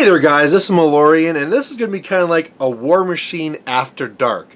Hey there guys, this is Malorian, and this is going to be kind of like a War Machine after dark.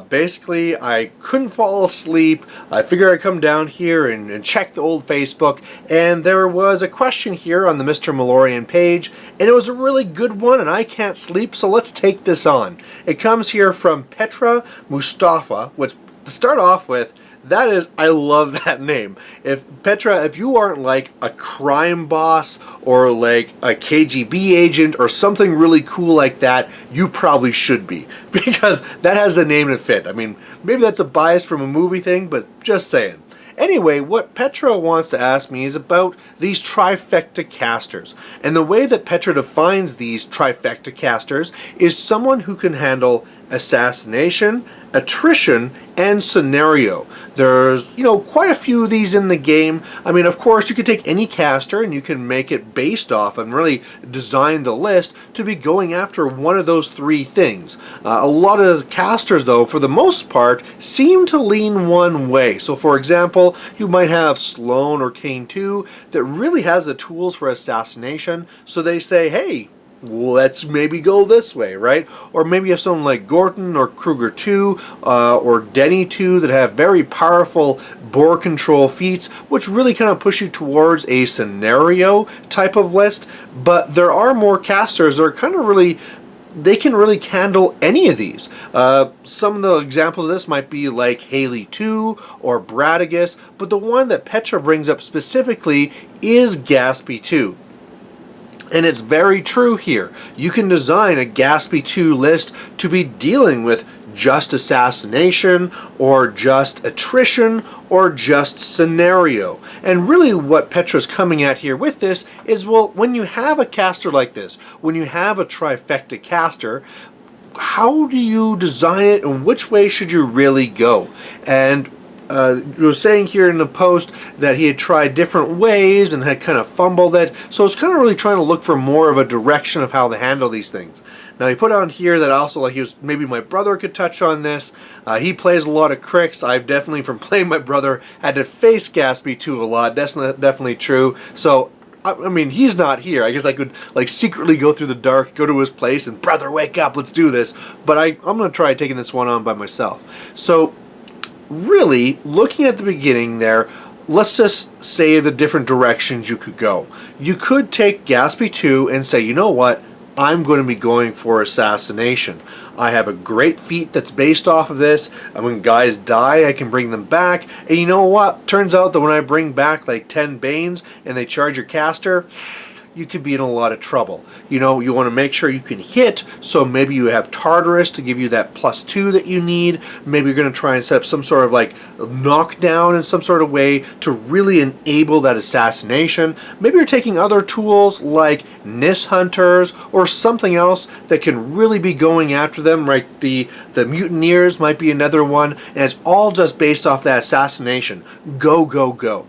Basically, I couldn't fall asleep. I figured I'd come down here and check the old Facebook, and there was a question here on the Mr. Malorian page, and it was a really good one, and I can't sleep, so let's take this on. It comes here from Petra Mustafa, which, to start off with, that is, I love that name. If Petra, if you aren't like a crime boss or like a KGB agent or something really cool like that, you probably should be, because that has the name to fit. I mean, maybe that's a bias from a movie thing, but just saying. Anyway, what Petra wants to ask me is about these Trifecta Casters. And the way that Petra defines these Trifecta Casters is someone who can handle assassination, attrition, and scenario. There's, quite a few of these in the game. I mean, of course, you could take any caster and you can make it based off and really design the list to be going after one of those three things. A lot of casters, though, for the most part, seem to lean one way. So, for example, you might have Sloan or Kane 2 that really has the tools for assassination, so they say, hey, let's maybe go this way, right? Or maybe you have someone like Gorton or Kruger 2 or Denny 2 that have very powerful board control feats, which really kind of push you towards a scenario type of list. But there are more casters that are kind of really, they can really handle any of these. Some of the examples of this might be like Haley 2 or Bradigus, but the one that Petra brings up specifically is Gaspy 2. And it's very true here. You can design a Gaspy 2 list to be dealing with just assassination, or just attrition, or just scenario. And really what Petra's coming at here with this is, well, when you have a caster like this, when you have a Trifecta caster, how do you design it and which way should you really go? And he was saying here in the post that he had tried different ways and had kind of fumbled it. So it's kind of really trying to look for more of a direction of how to handle these things. Now he put on here that also, like, he was, maybe my brother could touch on this. He plays a lot of cricks. I've definitely, from playing my brother, had to face Gaspy 2 a lot. That's definitely true. So I mean, he's not here. I guess I could like secretly go through the dark, go to his place, and brother, wake up, let's do this. But I'm going to try taking this one on by myself. So really, looking at the beginning there, let's just say the different directions you could go. You could take Gaspy 2 and say, you know what, I'm going to be going for assassination. I have a great feat that's based off of this, and when guys die, I can bring them back. And you know what? Turns out that when I bring back like 10 Banes and they charge your caster, you could be in a lot of trouble. You want to make sure you can hit, so maybe you have Tartarus to give you that +2 that you need. Maybe you're going to try and set up some sort of like knockdown in some sort of way to really enable that assassination. Maybe you're taking other tools like Nis Hunters or something else that can really be going after them, right? The Mutineers might be another one, and it's all just based off that assassination. Go, go, go.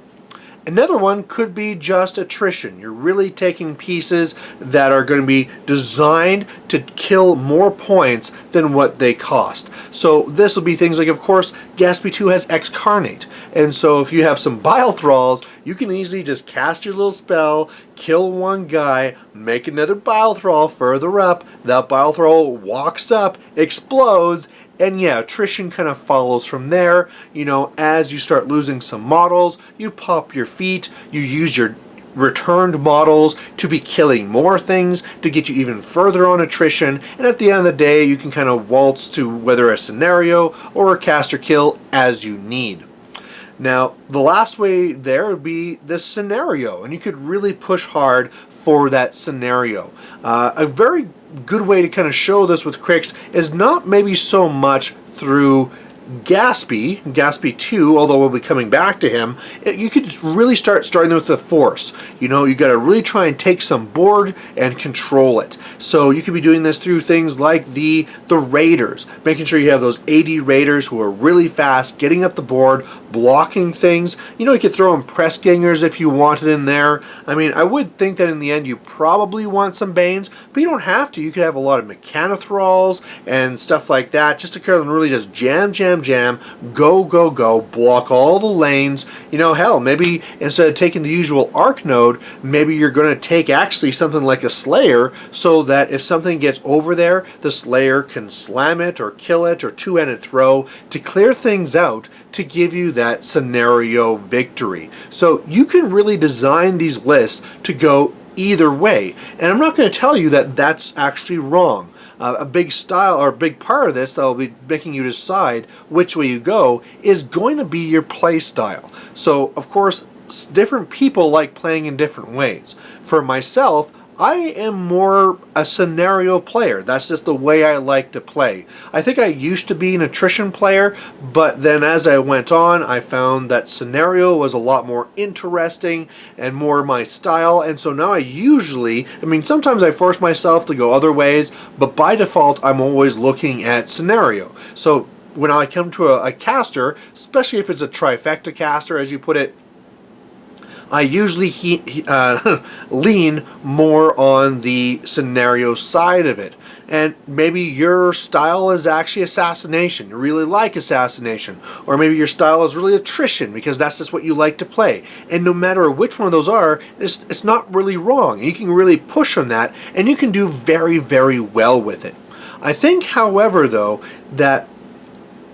Another one could be just attrition. You're really taking pieces that are going to be designed to kill more points than what they cost. So this will be things like, of course, Gaspy 2 has Excarnate. And so if you have some Bile Thralls, you can easily just cast your little spell, kill one guy, make another Bile Thrall further up, that Bile Thrall walks up, explodes, and yeah, attrition kind of follows from there. As you start losing some models, you pop your feet, you use your returned models to be killing more things to get you even further on attrition, and at the end of the day, you can kind of waltz to whether a scenario or a caster kill as you need. Now, the last way there would be this scenario, and you could really push hard for that scenario. A very good way to kind of show this with cricks is not maybe so much through Gaspy 2, although we'll be coming back to him. You could really starting with the force. You got to really try and take some board and control it. So you could be doing this through things like the raiders, making sure you have those AD raiders who are really fast, getting up the board, blocking things. You could throw in press gangers if you wanted in there. I mean, I would think that in the end you probably want some Banes, but you don't have to. You could have a lot of Mechanothralls and stuff like that, just to kind of really just jam jam, go, go, go, block all the lanes. You know, hell, maybe instead of taking the usual arc node, maybe you're going to take actually something like a Slayer, so that if something gets over there, the Slayer can slam it or kill it or two-handed throw to clear things out to give you that scenario victory. So you can really design these lists to go either way. And I'm not going to tell you that that's actually wrong. A big style or a big part of this that will be making you decide which way you go is going to be your play style. So, of course, different people like playing in different ways. For myself, I am more a scenario player. That's just the way I like to play. I think I used to be an attrition player, but then as I went on, I found that scenario was a lot more interesting and more my style. And so now I usually, sometimes I force myself to go other ways, but by default, I'm always looking at scenario. So when I come to a caster, especially if it's a trifecta caster, as you put it, I usually lean more on the scenario side of it. And maybe your style is actually assassination. You really like assassination. Or maybe your style is really attrition because that's just what you like to play. And no matter which one of those are, it's not really wrong. You can really push on that and you can do very, very well with it. I think, however, though, that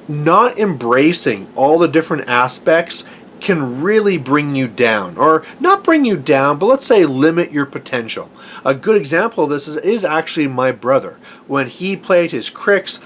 not embracing all the different aspects can really bring you down, or not bring you down, but let's say limit your potential. A good example of this is actually my brother. When he played his cricks,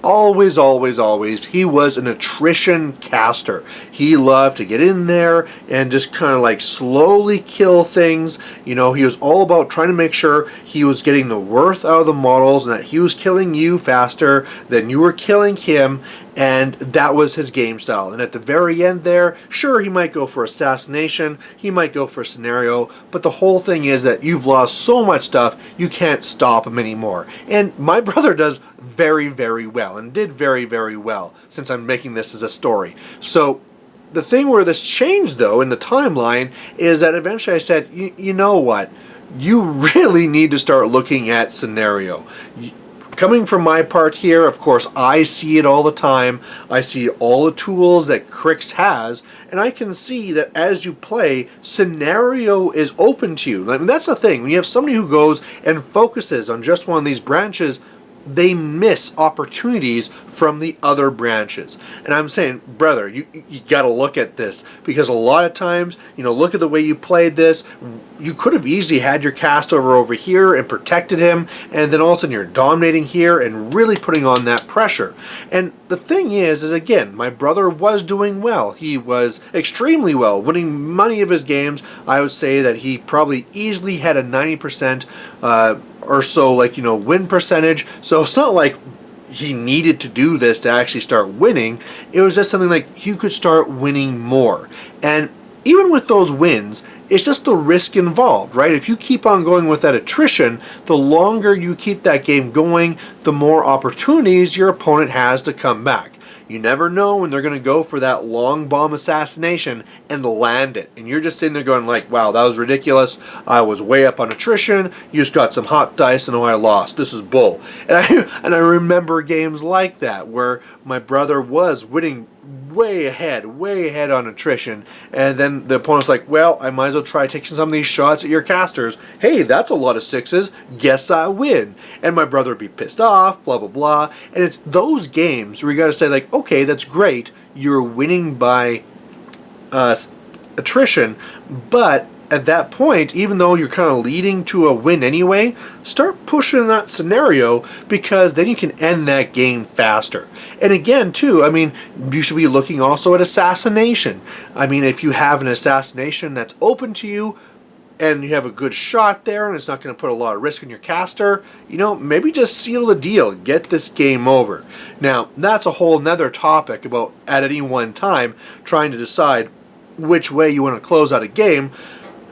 always, always, always, he was an attrition caster. He loved to get in there and just kind of like slowly kill things. You know, he was all about trying to make sure he was getting the worth out of the models and that he was killing you faster than you were killing him. And that was his game style. And at the very end there, sure, he might go for assassination, he might go for scenario, but the whole thing is that you've lost so much stuff, you can't stop him anymore. And my brother does very, very well, and did very, very well, since I'm making this as a story. So the thing where this changed, though, in the timeline, is that eventually I said, you know what? You really need to start looking at scenario. Coming from my part here, of course, I see it all the time. I see all the tools that Crix has, and I can see that as you play, scenario is open to you. I mean, that's the thing. When you have somebody who goes and focuses on just one of these branches, they miss opportunities from the other branches. And I'm saying, brother, you got to look at this, because a lot of times, look at the way you played this. You could have easily had your cast over here and protected him, and then all of a sudden you're dominating here and really putting on that pressure. And the thing is again, my brother was doing well. He was extremely well, winning many of his games. I would say that he probably easily had a 90% or so, win percentage. So it's not like he needed to do this to actually start winning. It was just something like you could start winning more. And even with those wins, it's just the risk involved, right? If you keep on going with that attrition, the longer you keep that game going, the more opportunities your opponent has to come back. You never know when they're going to go for that long bomb assassination and land it. And you're just sitting there going like, wow, that was ridiculous. I was way up on attrition. You just got some hot dice and I lost. This is bull. And I remember games like that where my brother was winning way ahead on attrition, and then the opponent's like, well, I might as well try taking some of these shots at your casters. Hey, that's a lot of sixes. Guess I win. And my brother would be pissed off, blah, blah, blah. And it's those games where you got to say, like, okay, that's great. You're winning by attrition, but at that point, even though you're kind of leading to a win anyway, start pushing that scenario, because then you can end that game faster. And again, too, you should be looking also at assassination. If you have an assassination that's open to you, and you have a good shot there, and it's not going to put a lot of risk on your caster, maybe just seal the deal. Get this game over. Now, that's a whole nother topic about, at any one time, trying to decide which way you want to close out a game.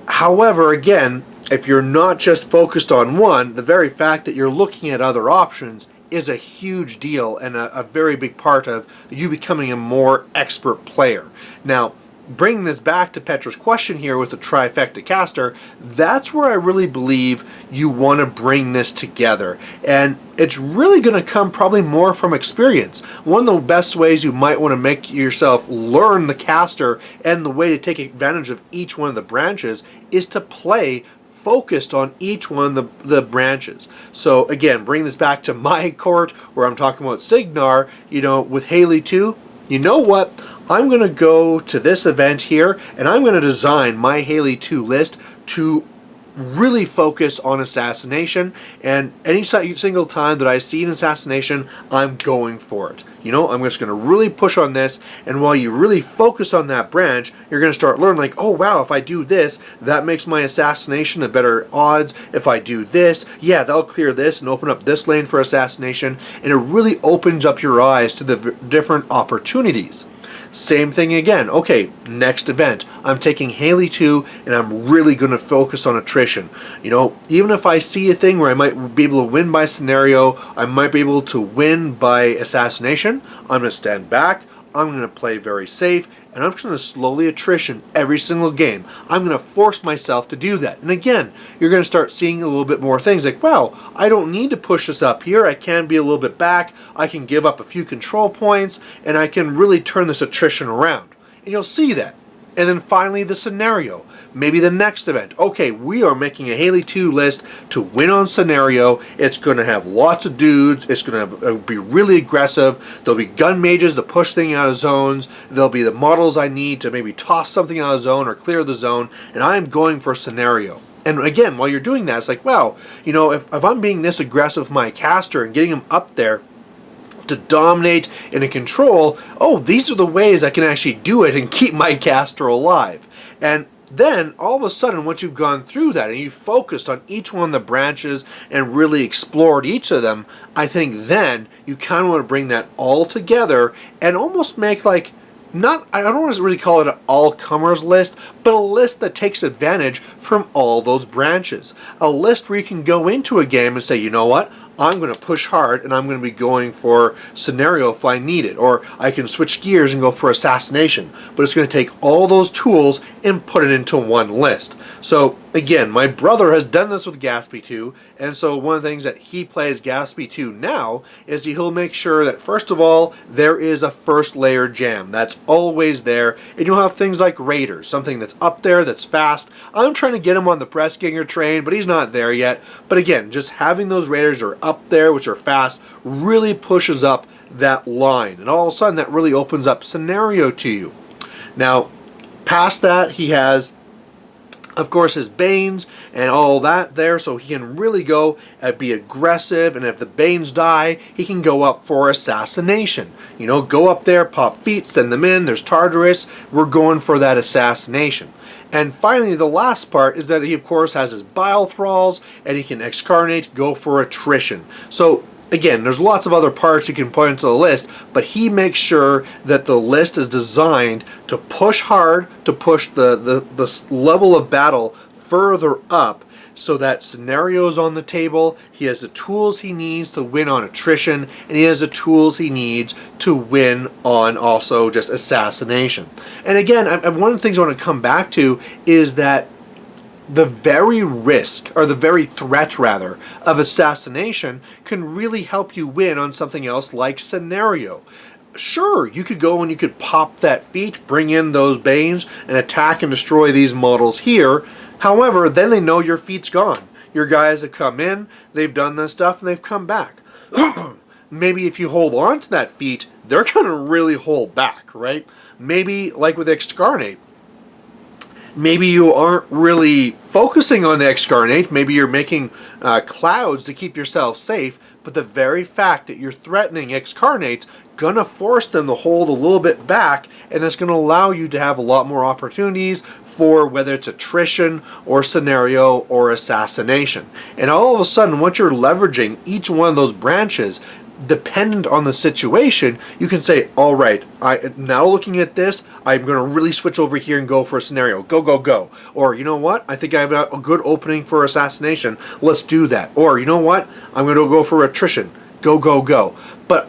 However, again, if you're not just focused on one, the very fact that you're looking at other options is a huge deal and a very big part of you becoming a more expert player. Now, bringing this back to Petra's question here with the Trifecta Caster, that's where I really believe you want to bring this together. And it's really going to come probably more from experience. One of the best ways you might want to make yourself learn the caster and the way to take advantage of each one of the branches is to play focused on each one of the branches. So again, bring this back to my court where I'm talking about Signar, with Haley 2, you know what? I'm going to go to this event here and I'm going to design my Haley 2 list to really focus on assassination, and any single time that I see an assassination, I'm going for it. I'm just going to really push on this, and while you really focus on that branch, you're going to start learning like, oh wow, if I do this, that makes my assassination a better odds. If I do this, yeah, that'll clear this and open up this lane for assassination, and it really opens up your eyes to the different opportunities. Same thing again. Okay, next event. I'm taking Haley 2 and I'm really going to focus on attrition. Even if I see a thing where I might be able to win by scenario, I might be able to win by assassination, I'm going to stand back, I'm going to play very safe, and I'm just going to slowly attrition every single game. I'm going to force myself to do that. And again, you're going to start seeing a little bit more things like, wow, I don't need to push this up here. I can be a little bit back. I can give up a few control points, and I can really turn this attrition around. And you'll see that. And then finally, the scenario. Maybe the next event. Okay, we are making a Haley 2 list to win on scenario. It's going to have lots of dudes. It's going to be really aggressive. There'll be gun mages to push things out of zones. There'll be the models I need to maybe toss something out of zone or clear the zone. And I'm going for scenario. And again, while you're doing that, it's like, wow, if I'm being this aggressive with my caster and getting him up there to dominate and to control, oh, these are the ways I can actually do it and keep my caster alive. And then all of a sudden, once you've gone through that and you've focused on each one of the branches and really explored each of them, I think then you kind of want to bring that all together and almost make I don't want to really call it an all-comers list, but a list that takes advantage from all those branches. A list where you can go into a game and say, you know what? I'm going to push hard and I'm going to be going for scenario if I need it. Or I can switch gears and go for assassination. But it's going to take all those tools and put it into one list. So again, my brother has done this with Gatsby 2. And so one of the things that he plays Gatsby 2 now is he'll make sure that first of all, there is a first layer jam. That's always there. And you'll have things like Raiders, something that's up there, that's fast. I'm trying to get him on the Pressganger train, but he's not there yet. But again, just having those Raiders are up there, which are fast, really pushes up that line. And all of a sudden, that really opens up scenario to you. Now, past that, he has, of course, his Banes and all that there, so he can really go and be aggressive, and if the Banes die, he can go up for assassination. Go up there, pop feet, send them in, there's Tartarus, we're going for that assassination. And finally, the last part is that he, of course, has his Bile Thralls, and he can excarnate, go for attrition. So, again, there's lots of other parts you can put into the list, but he makes sure that the list is designed to push hard, to push the level of battle further up, so that scenario's on the table, he has the tools he needs to win on attrition, and he has the tools he needs to win on also just assassination. And again, one of the things I want to come back to is that the very risk, or the very threat rather, of assassination can really help you win on something else like scenario. Sure, you could go and you could pop that feat, bring in those Banes, and attack and destroy these models here. However, then they know your feat's gone. Your guys have come in, they've done this stuff, and they've come back. Maybe if you hold on to that feat, they're going to really hold back, right? Maybe, like with Excarnate, maybe you aren't really focusing on the Excarnate. Maybe you're making clouds to keep yourself safe, but the very fact that you're threatening Excarnate's going to force them to hold a little bit back, and it's going to allow you to have a lot more opportunities for whether it's attrition or scenario or assassination. And all of a sudden, once you're leveraging each one of those branches, dependent on the situation, you can say, all right, now looking at this, I'm going to really switch over here and go for a scenario. Go, go, go. Or, you know what? I think I have a good opening for assassination. Let's do that. Or, you know what? I'm going to go for attrition. Go, go, go. But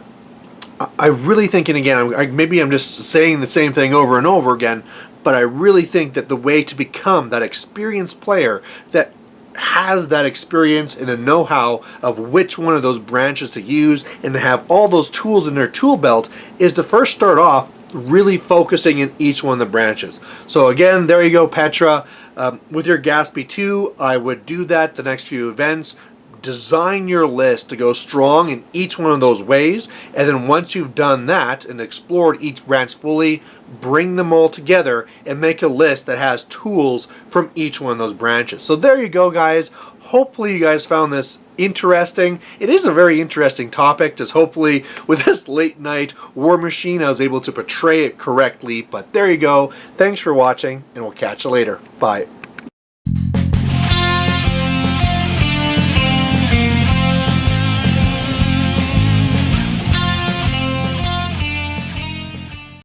I really think, and again, maybe I'm just saying the same thing over and over again, but I really think that the way to become that experienced player that has that experience and the know-how of which one of those branches to use and to have all those tools in their tool belt is to first start off really focusing in each one of the branches. So again, there you go, Petra. With your Gatsby 2, I would do that the next few events. Design your list to go strong in each one of those ways, and then once you've done that and explored each branch fully, bring them all together and make a list that has tools from each one of those branches. So there you go, guys. Hopefully you guys found this interesting. It is a very interesting topic. Just hopefully with this late night War Machine I was able to portray it correctly. But there you go. Thanks for watching, and we'll catch you later. Bye.